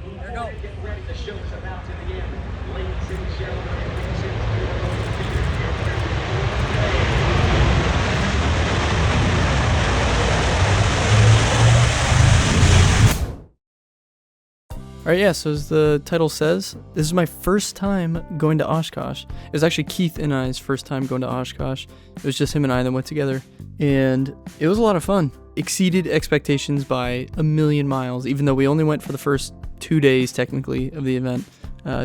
Here we go. Get ready, the show is about to begin. Ladies and gentlemen, All right, yeah, so as the title says, this is my first time going to Oshkosh. It was actually Keith and I's first time going to Oshkosh. It was just him and I that went together, and it was a lot of fun. Exceeded expectations by a million miles, even though we only went for the first 2 days, technically, of the event,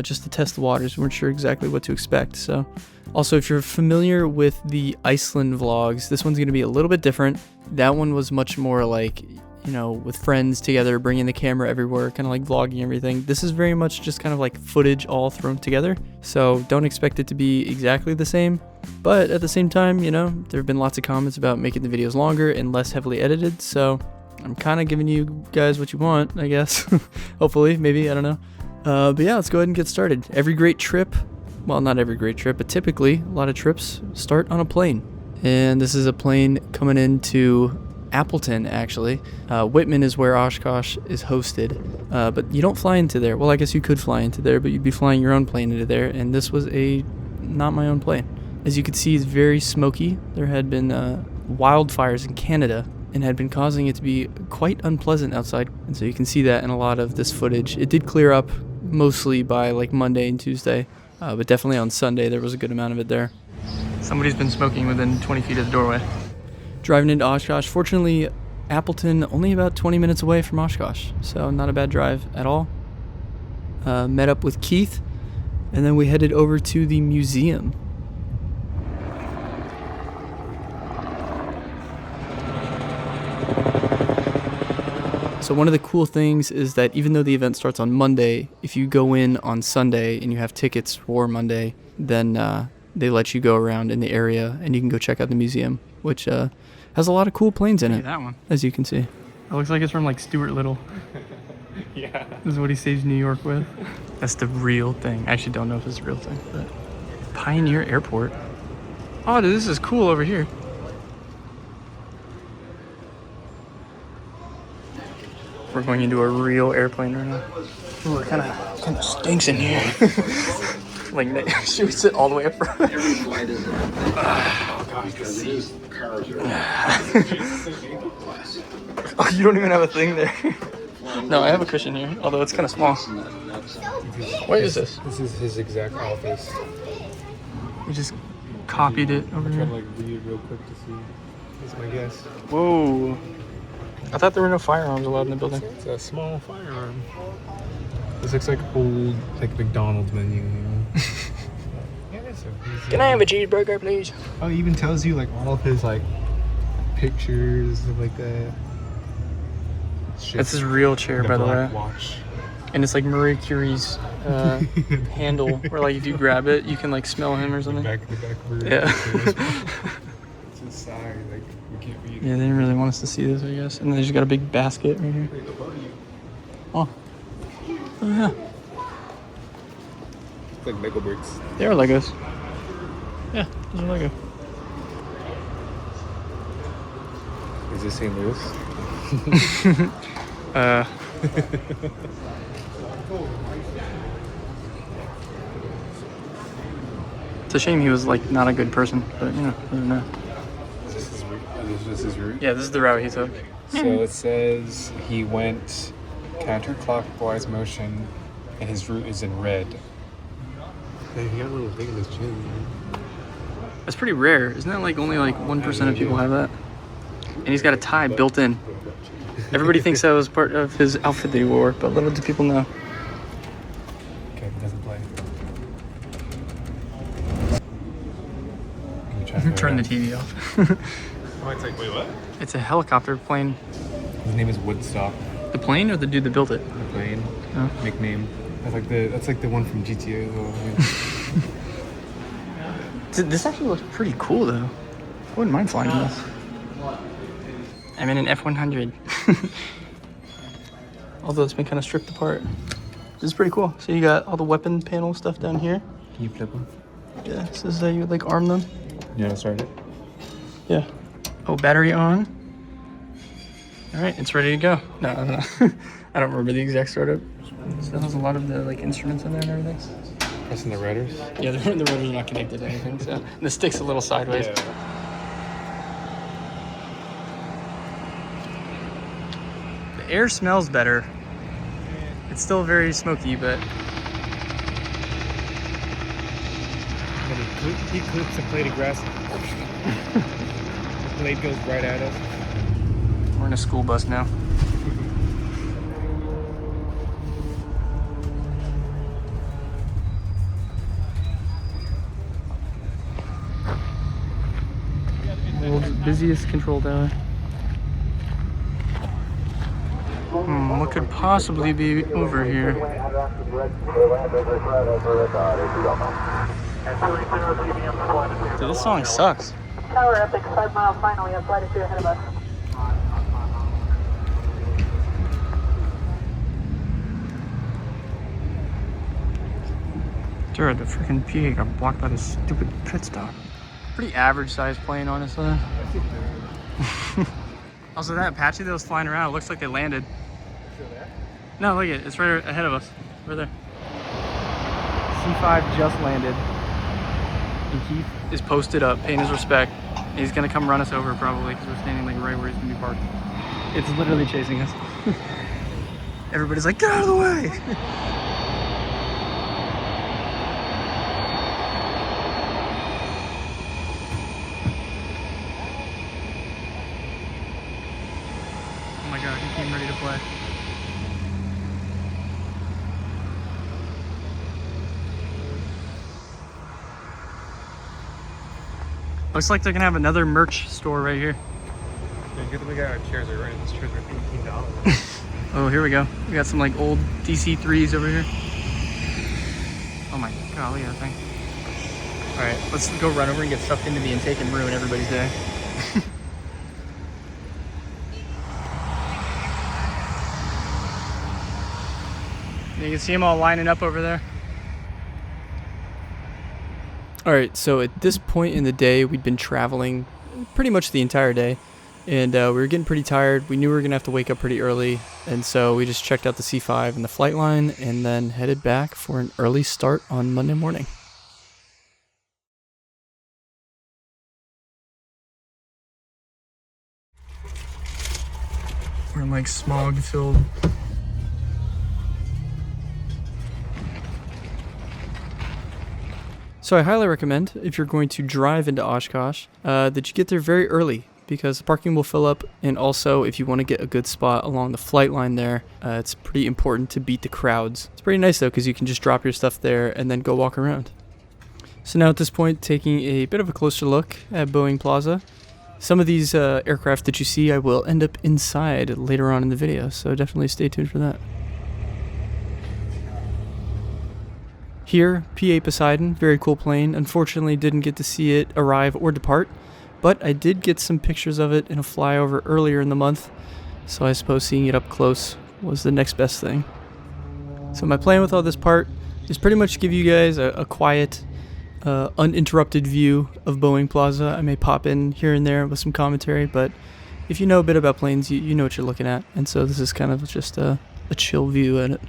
just to test the waters. We weren't sure exactly what to expect, so... Also, if you're familiar with the Iceland vlogs, this one's going to be a little bit different. That one was much more like... you know, with friends together, bringing the camera everywhere, kind of like vlogging everything. This is very much just kind of like footage all thrown together, so don't expect it to be exactly the same. But at the same time, you know, there have been lots of comments about making the videos longer and less heavily edited, so I'm kind of giving you guys what you want, I guess. Hopefully, maybe, I don't know. But yeah, let's go ahead and get started. Every great trip, well, not every great trip, but typically a lot of trips start on a plane. And this is a plane coming into Appleton, actually. Whitman is where Oshkosh is hosted, but you don't fly into there. Well, I guess you could fly into there, but you'd be flying your own plane into there, and this was not my own plane. As you can see, it's very smoky. There had been wildfires in Canada and had been causing it to be quite unpleasant outside, and so you can see that in a lot of this footage. It did clear up mostly by like Monday and Tuesday, but definitely on Sunday there was a good amount of it there. Somebody's been smoking within 20 feet of the doorway. Driving into Oshkosh. Fortunately, Appleton only about 20 minutes away from Oshkosh, so not a bad drive at all. Met up with Keith, and then we headed over to the museum. So one of the cool things is that even though the event starts on Monday, if you go in on Sunday and you have tickets for Monday, then they let you go around in the area and you can go check out the museum, which has a lot of cool planes in it. That one, as you can see. It looks like it's from like Stuart Little. Yeah. This is what he saves New York with. That's the real thing. I actually don't know if it's the real thing, but Pioneer Airport. Oh, dude, this is cool over here. We're going into a real airplane right now. Ooh, it kind of stinks in here. Like, should we sit all the way up front? Oh gosh, the seat. Oh, you don't even have a thing there. No, I have a cushion here, although it's kind of small. What is this? This is his exact office. We just copied it over here. I'm trying to like read it real quick to see. That's my guess. Whoa. I thought there were no firearms allowed in the building. It's a small firearm. This looks like old, like McDonald's menu. Can I have a cheeseburger, please? Oh, it even tells you like all of his like pictures, stuff like that. That's his real chair, by the way. Watch. And it's like Marie Curie's handle, where like if you grab it, you can like smell him or something. The back of Yeah. It's inside, like we can't read it. Yeah, they didn't really want us to see this, I guess. And then they just got a big basket right here. Oh. Oh yeah. It's like Lego bricks. They are Legos. Yeah, those are Lego. Is this St. Louis? It's a shame he was like not a good person, but you know, I don't know. Is this his route? Yeah, this is the route he took. So it says he went counterclockwise motion and his route is in red. Hey, he got a little thing in his chin. That's pretty rare. Isn't that like only like 1% of people have that? And he's got a tie built in. Everybody thinks that was part of his outfit that he wore, but little do people know. Okay, it doesn't play. Turn the TV off. Oh, it's like, wait, what? It's a helicopter plane. His name is Woodstock. The plane or the dude that built it? The plane. Oh. Nickname. That's like the one from GTA as well. This actually looks pretty cool though. I wouldn't mind flying this. I'm in an F-100. Although it's been kind of stripped apart. This is pretty cool. So you got all the weapon panel stuff down here. Can you flip them? Yeah, so this is how you would like arm them. Yeah, start it. Yeah. Oh, battery on. All right, it's ready to go. No. I don't remember the exact startup. So there's a lot of the like instruments in there and everything. Pressing the rotors. Yeah, the rotors are not connected to anything, so and the stick's a little sideways. Yeah. The air smells better. It's still very smoky, but He clips a blade of grass. The blade goes right at us. we're in a school bus now. World's busiest control tower. What could possibly be over here? Dude, this song sucks. Tower Epic, 5 mile final. We have flight 2 ahead of us. Dude, the freaking PA got blocked by this stupid pit stop. Pretty average sized plane, honestly. Also, that Apache that was flying around, it looks like they landed. No, look at it. It's right ahead of us. Right there. C5 just landed. And Keith is posted up, paying his respect. And he's gonna come run us over probably because we're standing like right where he's gonna be parked. It's literally chasing us. Everybody's like, get out of the way! Oh my god, he came ready to play. Looks like they're gonna have another merch store right here. Yeah, good look at our chairs are right. These chairs are $18. Oh, here we go. We got some like old DC-3s over here. Oh my god, look at that thing. Alright, let's go run over and get sucked into the intake and ruin everybody's day. You can see them all lining up over there. Alright, so at this point in the day, we'd been traveling pretty much the entire day. And we were getting pretty tired. We knew we were going to have to wake up pretty early. And so we just checked out the C5 and the flight line and then headed back for an early start on Monday morning. We're in like smog-filled. So I highly recommend, if you're going to drive into Oshkosh, that you get there very early because the parking will fill up, and also if you want to get a good spot along the flight line there, it's pretty important to beat the crowds. It's pretty nice though because you can just drop your stuff there and then go walk around. So now at this point, taking a bit of a closer look at Boeing Plaza. Some of these aircraft that you see I will end up inside later on in the video, so definitely stay tuned for that. Here, PA Poseidon, very cool plane. Unfortunately, didn't get to see it arrive or depart, but I did get some pictures of it in a flyover earlier in the month, so I suppose seeing it up close was the next best thing. So my plan with all this part is pretty much give you guys a quiet, uninterrupted view of Boeing Plaza. I may pop in here and there with some commentary, but if you know a bit about planes, you know what you're looking at, and so this is kind of just a chill view at it.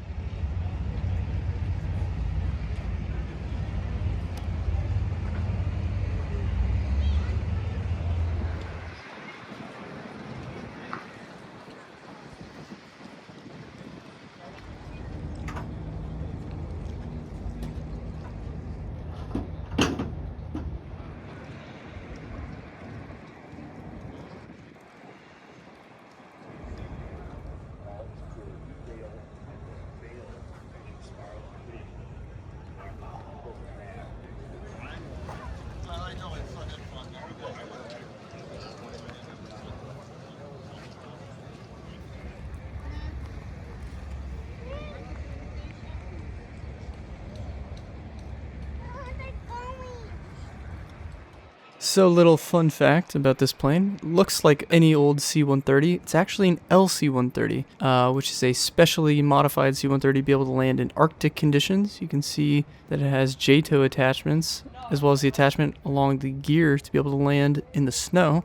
So, little fun fact about this plane. Looks like any old C-130. It's actually an LC-130, which is a specially modified C-130 to be able to land in Arctic conditions. You can see that it has JTOW attachments, as well as the attachment along the gear to be able to land in the snow.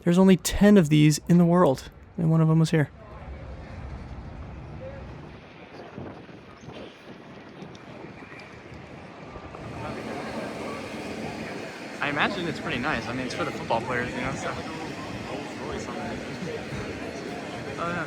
There's only 10 of these in the world. and one of them was here. I imagine it's pretty nice. I mean, it's for the football players, you know, stuff. Oh, yeah.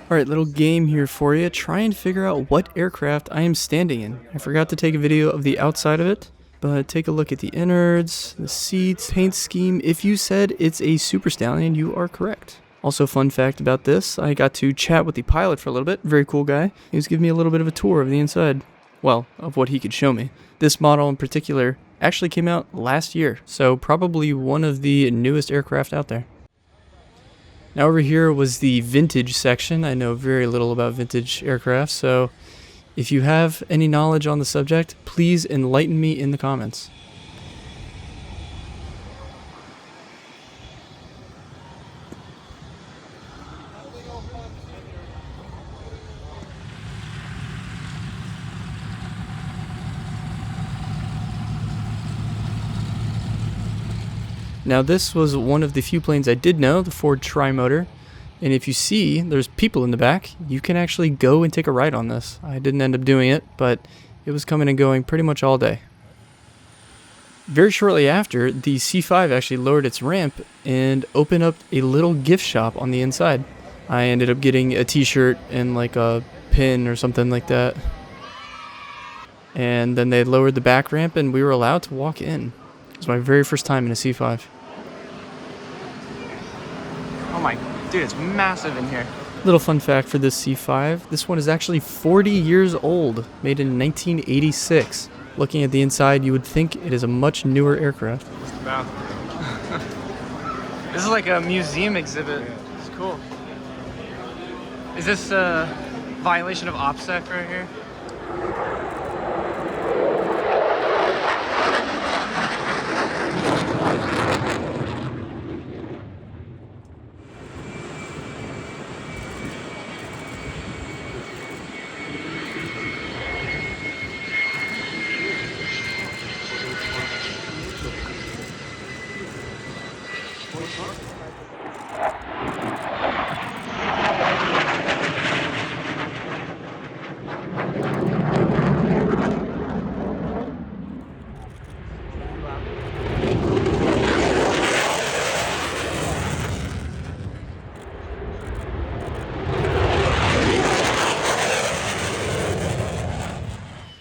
Alright, little game here for you. Try and figure out what aircraft I am standing in. I forgot to take a video of the outside of it, but take a look at the innards, the seats, paint scheme. If you said it's a Super Stallion, you are correct. Also, fun fact about this, I got to chat with the pilot for a little bit. Very cool guy. He was giving me a little bit of a tour of the inside. Well, of what he could show me. This model in particular actually came out last year, so probably one of the newest aircraft out there. Now over here was the vintage section. I know very little about vintage aircraft, so if you have any knowledge on the subject, please enlighten me in the comments. Now this was one of the few planes I did know, the Ford Trimotor, and if you see there's people in the back, you can actually go and take a ride on this. I didn't end up doing it, but it was coming and going pretty much all day. Very shortly after, the C5 actually lowered its ramp and opened up a little gift shop on the inside. I ended up getting a t-shirt and like a pin or something like that. And then they lowered the back ramp and we were allowed to walk in. It was my very first time in a C5. Oh my, dude, it's massive in here. Little fun fact for this C5, this one is actually 40 years old, made in 1986. Looking at the inside, you would think it is a much newer aircraft. Just about. This is like a museum exhibit. It's cool. Is this a violation of OPSEC right here?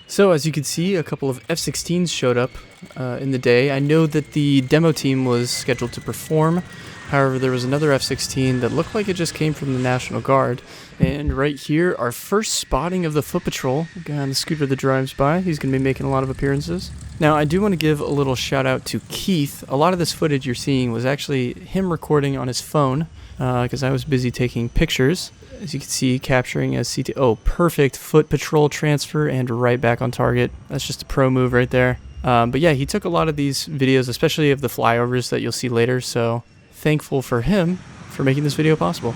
So as you can see, a couple of F-16s showed up in the day. I know that the demo team was scheduled to perform. However, there was another F-16 that looked like it just came from the National Guard. And right here, our first spotting of the foot patrol. The guy on the scooter that drives by. He's going to be making a lot of appearances. Now, I do want to give a little shout out to Keith. A lot of this footage you're seeing was actually him recording on his phone because I was busy taking pictures. As you can see, capturing a CT. Oh, perfect foot patrol transfer and right back on target. That's just a pro move right there. But yeah, he took a lot of these videos, especially of the flyovers that you'll see later. So thankful for him for making this video possible.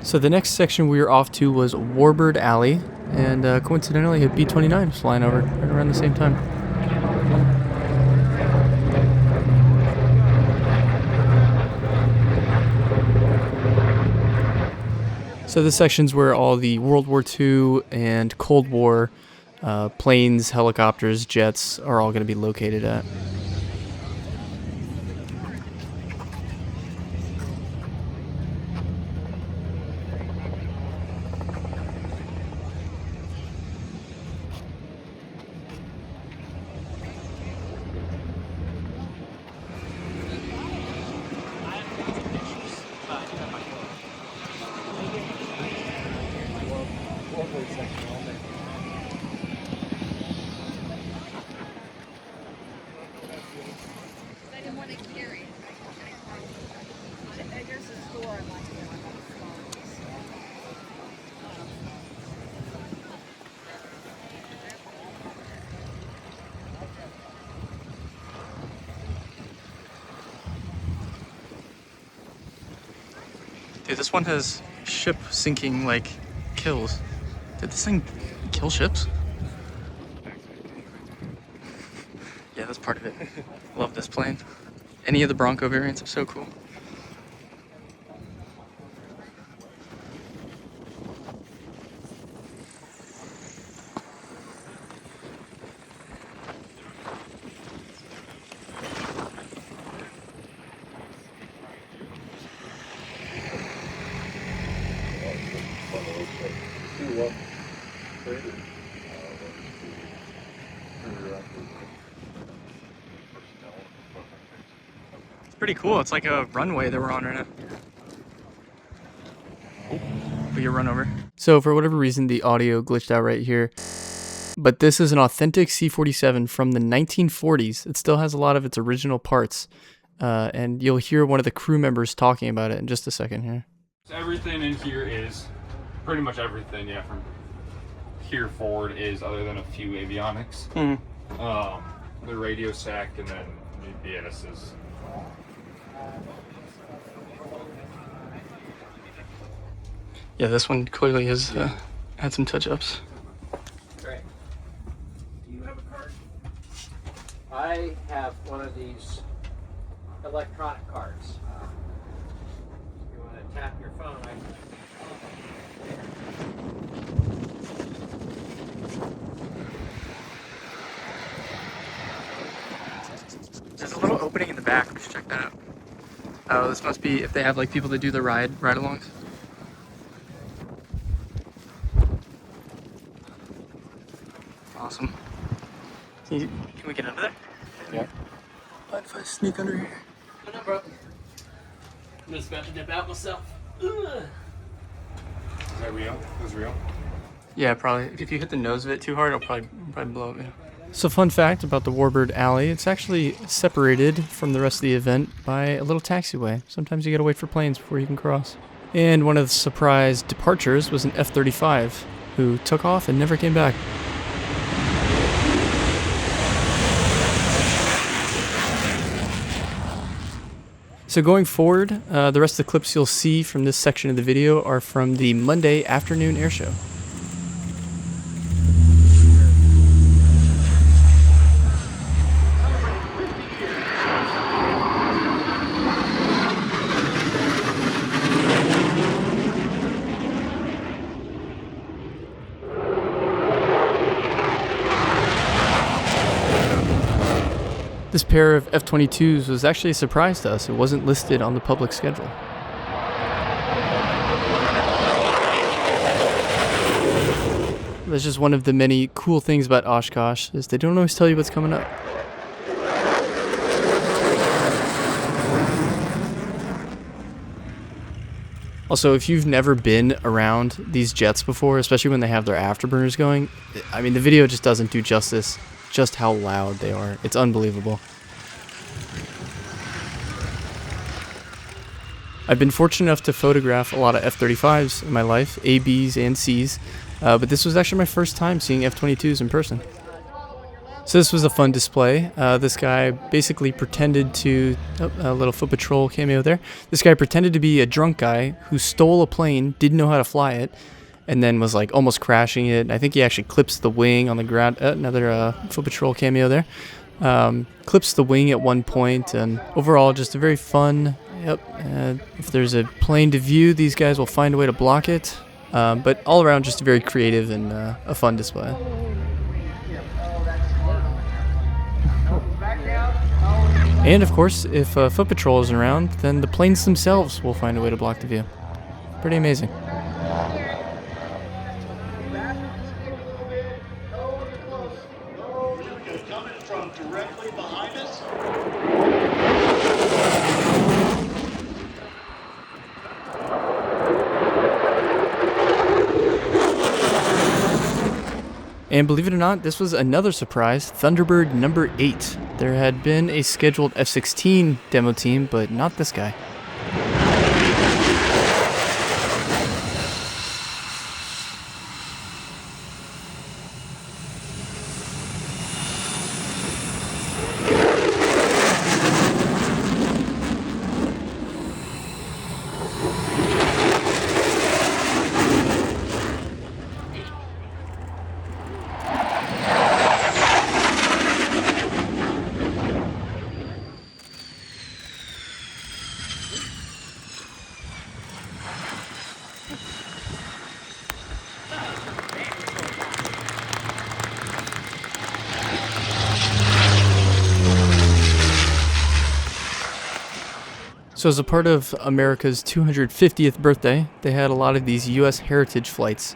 So the next section we were off to was Warbird Alley, and coincidentally a B-29 was flying over right around the same time. So this section's where all the World War II and Cold War planes, helicopters, jets are all going to be located at. Dude, this one has ship sinking like kills. Did this thing kill ships? Yeah, that's part of it. Love this plane. Any of the Bronco variants are so cool. It's pretty cool. It's like a runway that we're on right now. We get run over. So for whatever reason, the audio glitched out right here. But this is an authentic C-47 from the 1940s. It still has a lot of its original parts. And you'll hear one of the crew members talking about it in just a second here. Everything in here is pretty much everything, yeah, from here forward is, other than a few avionics. The radio stack and then GPS is. Yeah, this one clearly has had some touch-ups. Great. Do you have a card? I have one of these electronic cards. If you want to tap your phone, There's a little opening in the back. We should check that out. Oh, this must be if they have like people that do the ride-alongs. Awesome. Can we get under there? Yeah. Mind if I sneak under here? no, bro. I'm just about to dip out myself. Ugh. Is that real? Is it real? Yeah, probably. If you hit the nose of it too hard, it'll probably blow up. Yeah. So, fun fact about the Warbird Alley: it's actually separated from the rest of the event by a little taxiway. Sometimes you gotta wait for planes before you can cross. And one of the surprise departures was an F-35, who took off and never came back. So going forward, the rest of the clips you'll see from this section of the video are from the Monday afternoon airshow. This pair of F-22s was actually a surprise to us. It wasn't listed on the public schedule. That's just one of the many cool things about Oshkosh, is they don't always tell you what's coming up. Also, if you've never been around these jets before, especially when they have their afterburners going, I mean, the video just doesn't do justice just how loud they are. It's unbelievable. I've been fortunate enough to photograph a lot of F-35s in my life, A, Bs, and Cs, but this was actually my first time seeing F-22s in person. So this was a fun display. This guy basically pretended to, a little foot patrol cameo there. This guy pretended to be a drunk guy who stole a plane, didn't know how to fly it, and then was like almost crashing it. I think he actually clips the wing on the ground. Another foot patrol cameo there. Clips the wing at one point, and overall just a very fun. If there's a plane to view, these guys will find a way to block it. But all around, just a very creative and a fun display. And of course, if foot patrol isn't around, then the planes themselves will find a way to block the view. Pretty amazing. Coming from directly behind us. And believe it or not, this was another surprise, Thunderbird number 8. There had been a scheduled F-16 demo team, but not this guy. So as a part of America's 250th birthday, they had a lot of these U.S. heritage flights,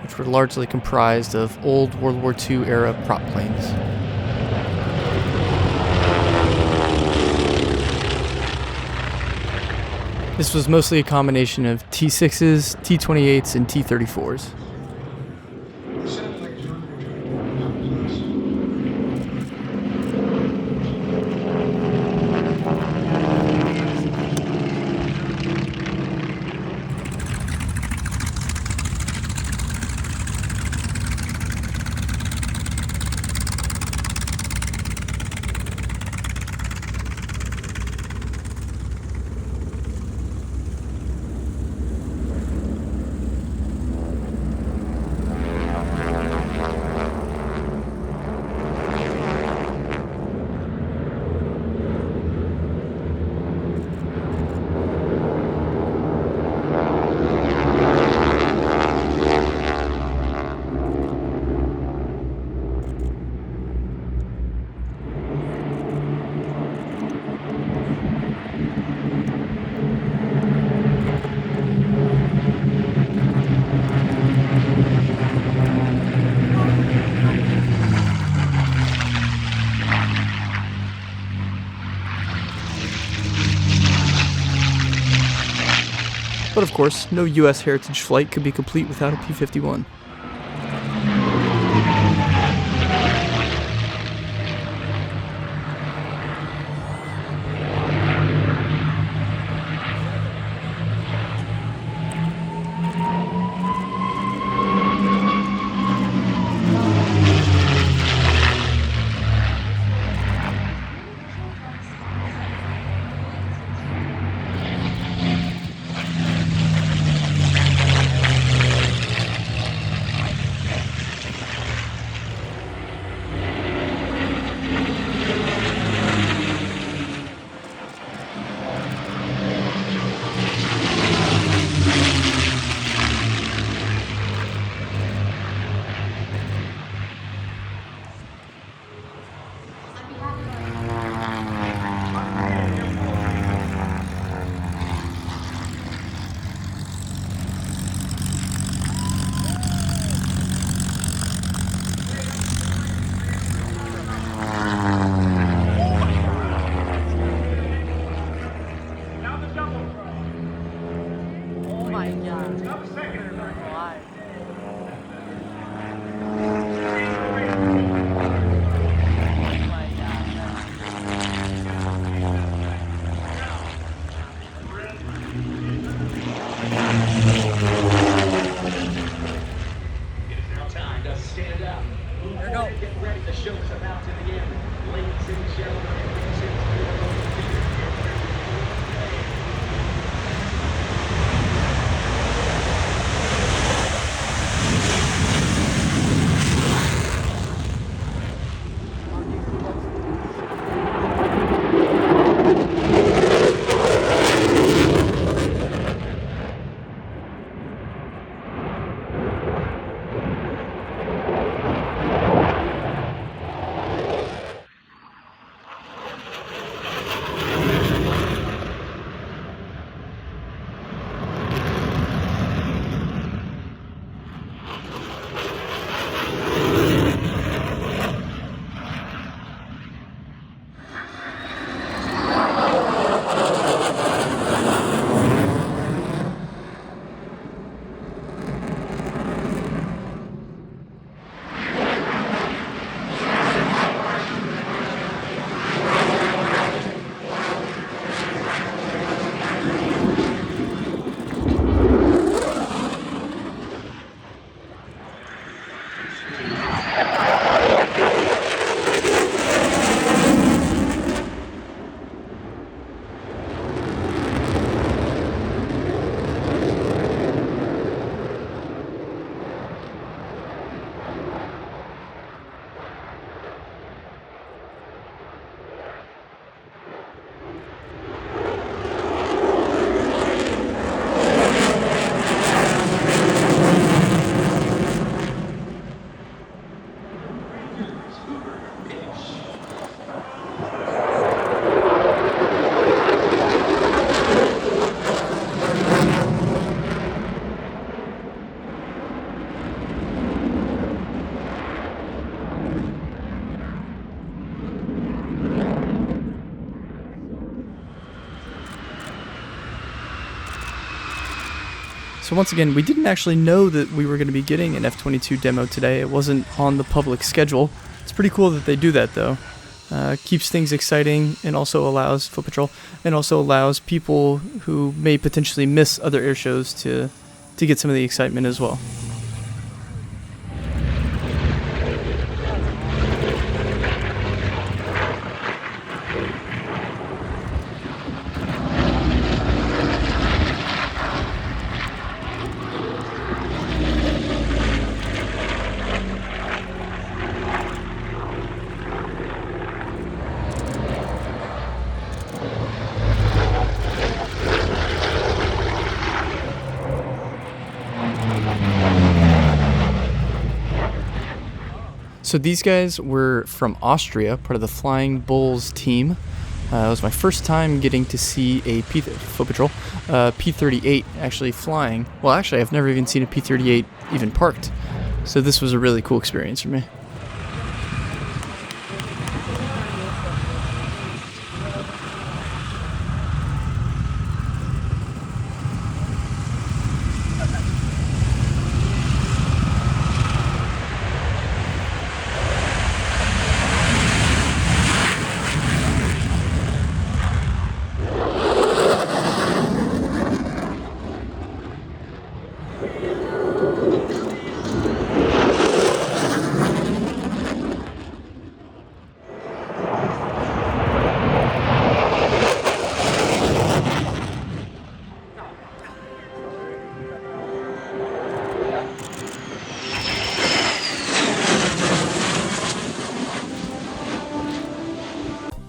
which were largely comprised of old World War II era prop planes. This was mostly a combination of T-6s, T-28s, and T-34s. But of course, no U.S. heritage flight could be complete without a P-51. So once again, we didn't actually know that we were going to be getting an F-22 demo today. It wasn't on the public schedule. It's pretty cool that they do that, though. Keeps things exciting, and also allows Foot Patrol, and also allows people who may potentially miss other air shows to get some of the excitement as well. So these guys were from Austria, part of the Flying Bulls team. It was my first time getting to see a Foot Patrol P-38 actually flying. Well, actually, I've never even seen a P-38 even parked. So this was a really cool experience for me.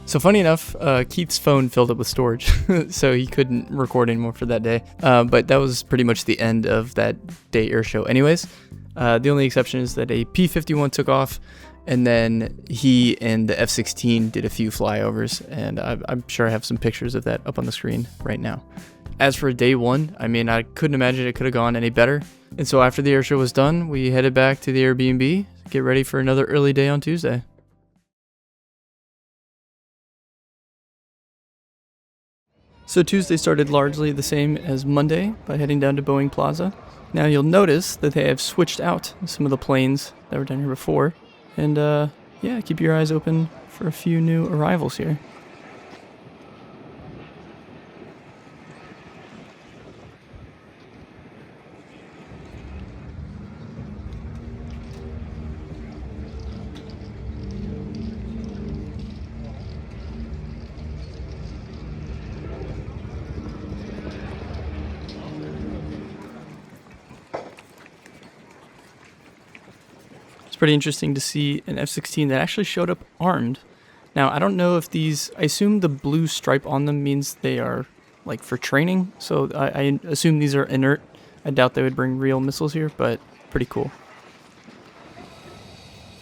So funny enough, Keith's phone filled up with storage, so he couldn't record anymore for that day. But that was pretty much the end of that day air show anyways. The only exception is that a P-51 took off, and then he and the F-16 did a few flyovers, and I'm sure I have some pictures of that up on the screen right now. As for day one, I mean, I couldn't imagine it could have gone any better. And so after the air show was done, we headed back to the Airbnb, get ready for another early day on Tuesday. So Tuesday started largely the same as Monday by heading down to Boeing Plaza. Now you'll notice that they have switched out some of the planes that were down here before. And yeah, keep your eyes open for a few new arrivals here. Pretty interesting to see an F-16 that actually showed up armed. Now, I don't know if these, I assume the blue stripe on them means they are like for training, so I assume these are inert. I doubt they would bring real missiles here, but pretty cool.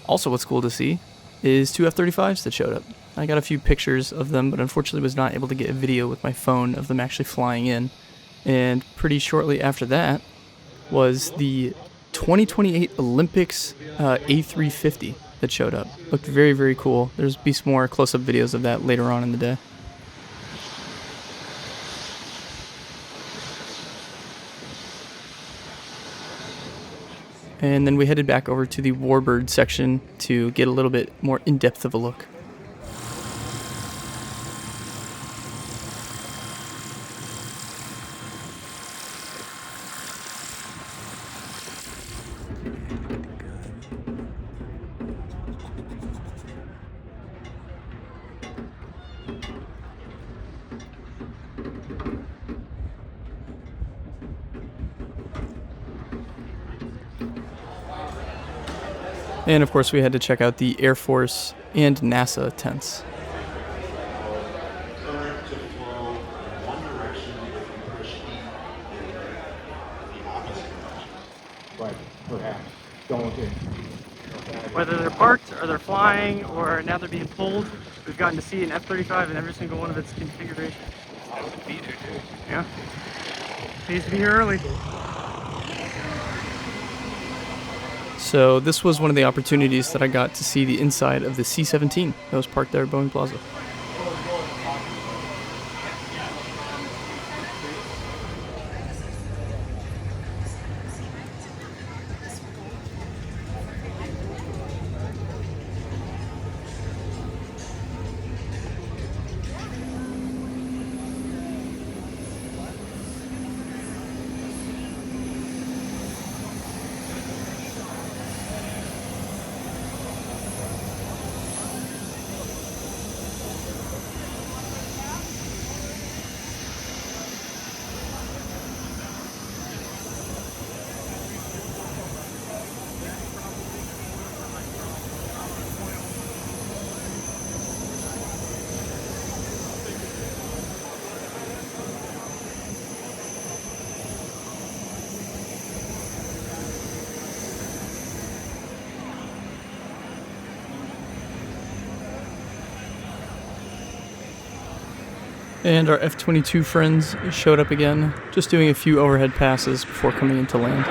Also, what's cool to see is two F-35s that showed up. I got a few pictures of them, but unfortunately was not able to get a video with my phone of them actually flying in. And pretty shortly after that was the 2028 Olympics A350 that showed up. Looked very, very cool. There's be some more close-up videos of that later on in the day. And then we headed back over to the Warbird section to get a little bit more in-depth of a look. And of course we had to check out the Air Force and NASA tents. But perhaps don't. Whether they're parked or they're flying or now they're being pulled, we've gotten to see an F-35 in every single one of its configurations. That would be there, dude. Yeah. Needs to be here early. So this was one of the opportunities that I got to see the inside of the C-17 that was parked there at Boeing Plaza. And our F-22 friends showed up again, just doing a few overhead passes before coming into land.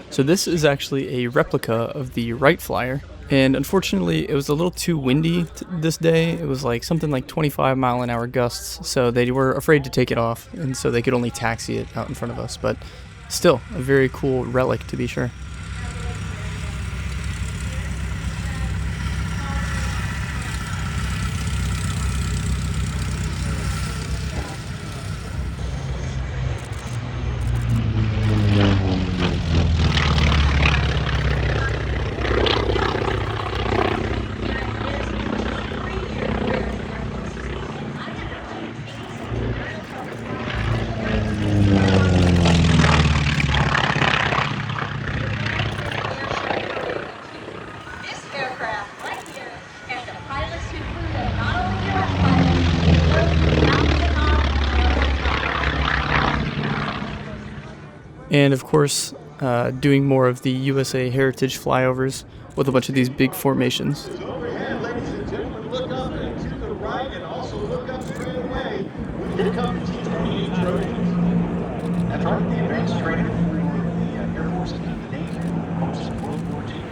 So this is actually a replica of the Wright Flyer, and unfortunately it was a little too windy this day. It was like something like 25-mile-an-hour gusts, so they were afraid to take it off, and so they could only taxi it out in front of us, but still a very cool relic to be sure. And of course, doing more of the USA Heritage flyovers with a bunch of these big formations. Overhead, ladies and gentlemen, look up and to the right, and also look up straight away. Here come the T-28 Trojans. That's right, the advanced trainer for the Air Force in the Navy, post World War II.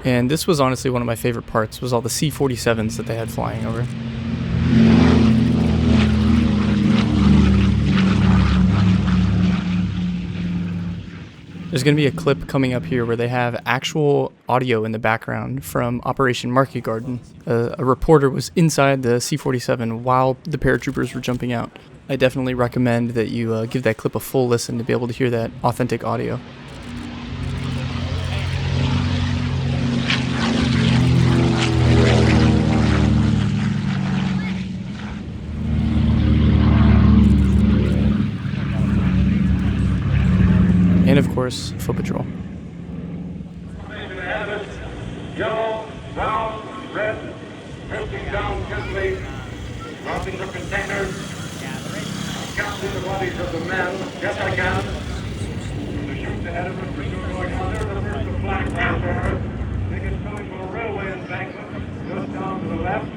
And this was honestly one of my favorite parts, was all the C-47s that they had flying over. There's going to be a clip coming up here where they have actual audio in the background from Operation Market Garden. A reporter was inside the C-47 while the paratroopers were jumping out. I definitely recommend that you give that clip a full listen to be able to hear that authentic audio. And of course, Foot Patrol. Yellow, brown, red, drifting down gently, dropping the containers, counting the bodies of the men. Yes, I can. The chutes ahead of us, we're going under. There's the flag right there. I think it's coming from a railway embankment, just down to the left.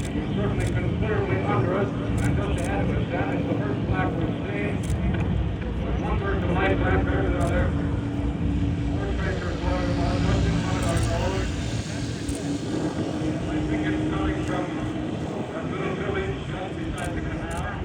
It's certainly considerably under us, and just ahead of us, that is the first flag we've seen. One person light right there, the other. Four tracers loaded on, just in front of our forward. I think it's coming from that little village just beside the canal.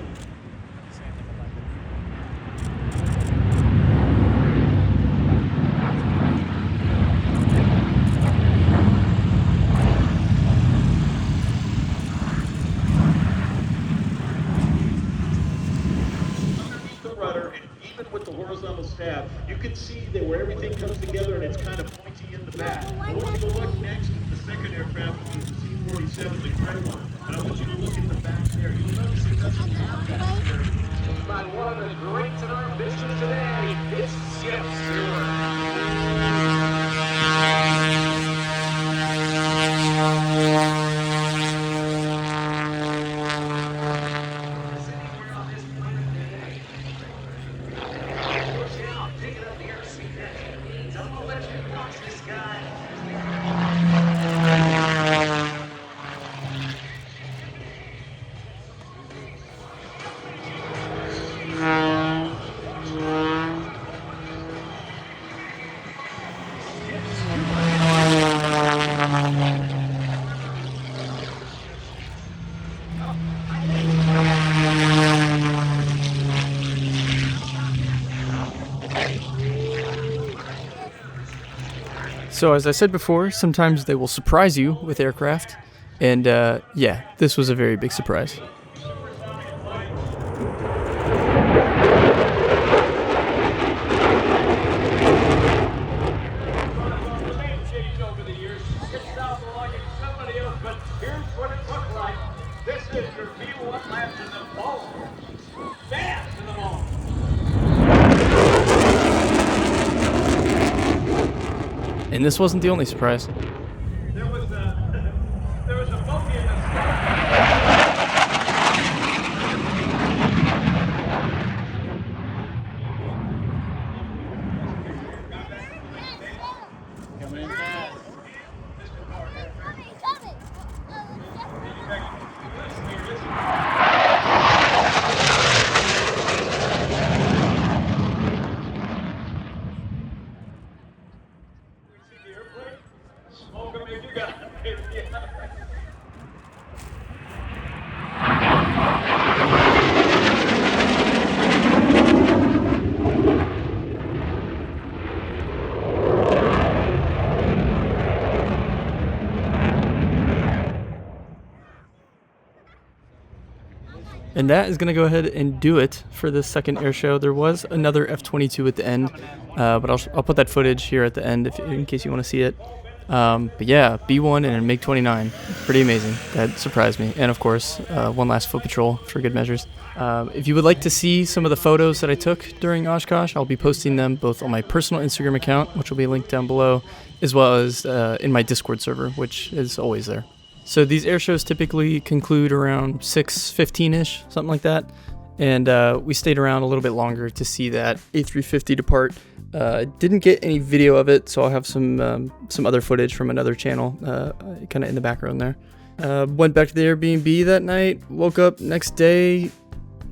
With the horizontal stab, you can see that where everything comes together and it's kind of pointy in the back. I want you to look next at the second aircraft, which is the C-47, the gray one. And I want you to look in the back there. You'll notice it doesn't have that there. But one of the greats in our business today is Skip Stewart. So as I said before, sometimes they will surprise you with aircraft, and yeah, this was a very big surprise. Over the years, it sounds like somebody else, but here's what it looked like. This is your V1 lab to the ball. Bam to the ball. And this wasn't the only surprise. There was a bogey in the sky. Smoke 'em if you got it. And that is going to go ahead and do it for this second air show. There was another F-22 at the end, but I'll put that footage here at the end in case you want to see it. But yeah, B1 and a MiG-29, pretty amazing. That surprised me. And of course, one last foot patrol for good measures. If you would like to see some of the photos that I took during Oshkosh, I'll be posting them both on my personal Instagram account, which will be linked down below, as well as in my Discord server, which is always there. So these air shows typically conclude around 6:15-ish, something like that. And we stayed around a little bit longer to see that A350 depart. Didn't get any video of it, so I'll have some other footage from another channel kind of in the background there. Went back to the Airbnb that night, woke up next day,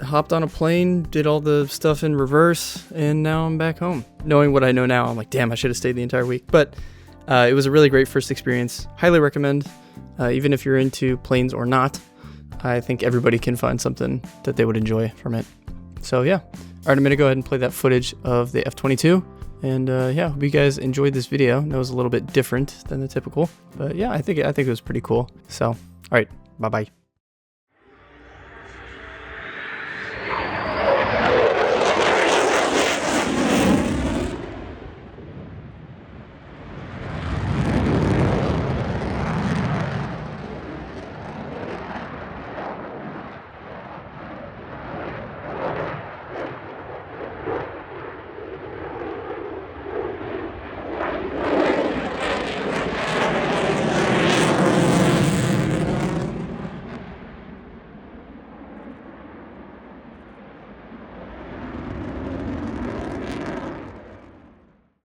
hopped on a plane, did all the stuff in reverse, and now I'm back home. Knowing what I know now, I'm like, damn, I should have stayed the entire week. But it was a really great first experience. Highly recommend, even if you're into planes or not. I think everybody can find something that they would enjoy from it. So yeah. All right, I'm going to go ahead and play that footage of the F-22. And yeah, hope you guys enjoyed this video. I know it was a little bit different than the typical. But yeah, I think it was pretty cool. So, all right, bye-bye.